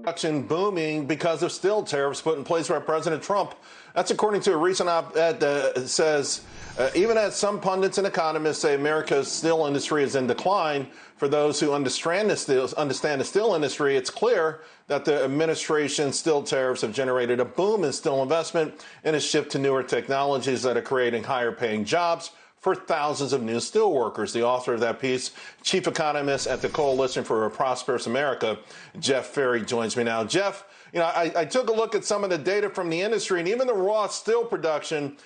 production booming because of steel tariffs put in place by President Trump. That's according to a recent op-ed that says, even as some pundits and economists say America's steel industry is in decline, for those who understand the steel industry, it's clear that the administration's steel tariffs have generated a boom in steel investment and a shift to newer technologies that are creating higher paying jobs for thousands of new steel workers. The author of that piece, chief economist at the Coalition for A Prosperous America, Jeff Ferry, joins me now. Jeff, I took a look at some of the data from the industry, and even the raw steel production,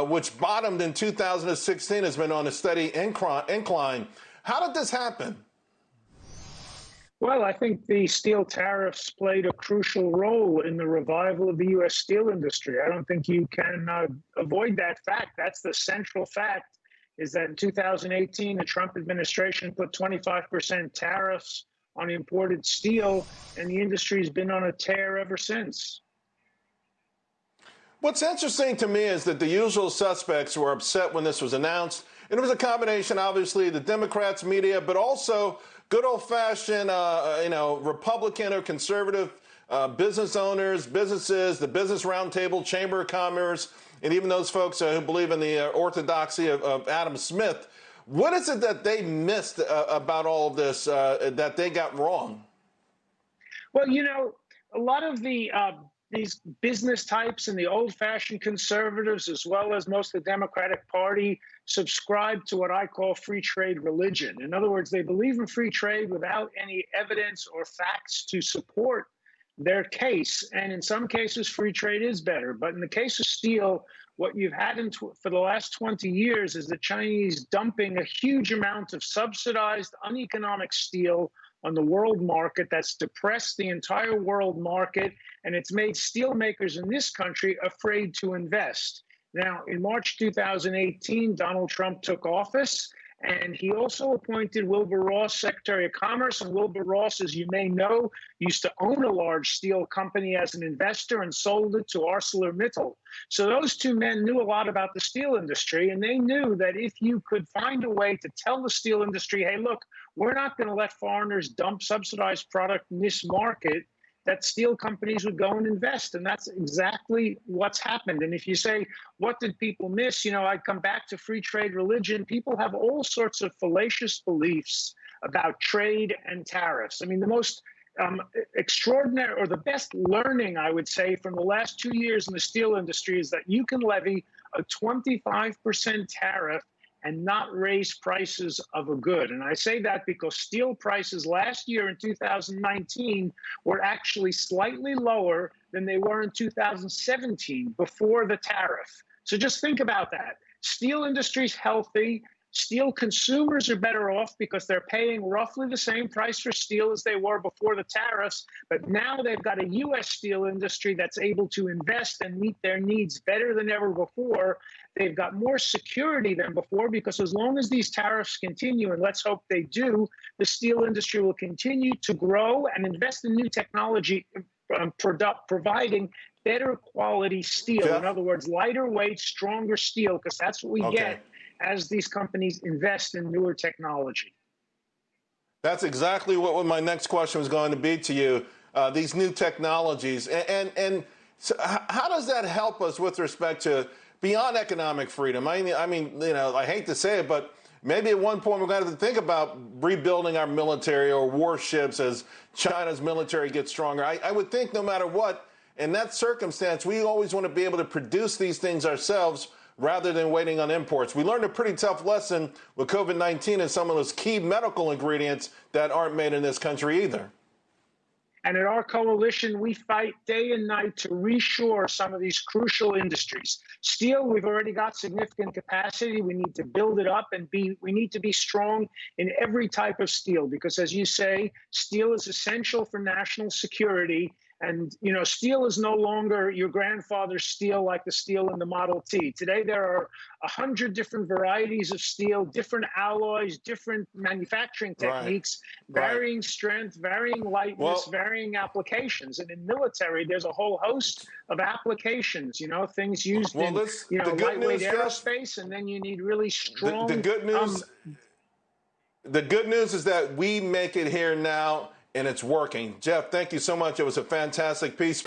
which bottomed in 2016, has been on a steady incline. How did this happen? Well, I think the steel tariffs played a crucial role in the revival of the U.S. steel industry. I don't think you can avoid that fact. That's the central fact, is that in 2018, the Trump administration put 25% tariffs on imported steel, and the industry's been on a tear ever since. What's interesting to me is that the usual suspects were upset when this was announced. And it was a combination, obviously, the Democrats, media, but also good old-fashioned, Republican or conservative business owners, businesses, the Business Roundtable, Chamber of Commerce, and even those folks who believe in the orthodoxy of Adam Smith. What is it that they missed about all of this that they got wrong? Well, a lot of these business types and the old-fashioned conservatives, as well as most of the Democratic Party, subscribe to what I call free trade religion. In other words, they believe in free trade without any evidence or facts to support their case. And in some cases, free trade is better. But in the case of steel, what you've had for the last 20 years is the Chinese dumping a huge amount of subsidized, uneconomic steel on the world market. That's depressed the entire world market, and it's made steelmakers in this country afraid to invest. Now, in March 2018, Donald Trump took office, and he also appointed Wilbur Ross Secretary of Commerce. And Wilbur Ross, as you may know, used to own a large steel company as an investor and sold it to ArcelorMittal. So those two men knew a lot about the steel industry, and they knew that if you could find a way to tell the steel industry, hey, look, we're not going to let foreigners dump subsidized product in this market, that steel companies would go and invest. And that's exactly what's happened. And if you say, what did people miss? I come back to free trade religion. People have all sorts of fallacious beliefs about trade and tariffs. I mean, the most extraordinary, or the best learning, I would say, from the last 2 years in the steel industry is that you can levy a 25% tariff and not raise prices of a good. And I say that because steel prices last year in 2019 were actually slightly lower than they were in 2017 before the tariff. So just think about that. Steel industry's healthy. Steel consumers are better off because they're paying roughly the same price for steel as they were before the tariffs. But now they've got a U.S. steel industry that's able to invest and meet their needs better than ever before. They've got more security than before because as long as these tariffs continue, and let's hope they do, the steel industry will continue to grow and invest in new technology, providing better quality steel. Jeff? In other words, lighter weight, stronger steel, because that's what we get as these companies invest in newer technology. That's exactly what my next question was going to be to you, these new technologies. And so how does that help us with respect to beyond economic freedom? I mean, I hate to say it, but maybe at one point we're going to have to think about rebuilding our military or warships as China's military gets stronger. I would think no matter what, in that circumstance, we always want to be able to produce these things ourselves rather than waiting on imports. We learned a pretty tough lesson with COVID-19 and some of those key medical ingredients that aren't made in this country either. And at our coalition, we fight day and night to reshore some of these crucial industries. Steel, we've already got significant capacity. We need to build it up, and we need to be strong in every type of steel because, as you say, steel is essential for national security. And, steel is no longer your grandfather's steel like the steel in the Model T. Today, there are 100 different varieties of steel, different alloys, different manufacturing techniques, varying strength, varying lightness, varying applications. And in military, there's a whole host of applications, things used in lightweight aerospace, and then you need really strong... The good news is that we make it here now. and it's working. Jeff, thank you so much. It was a fantastic piece.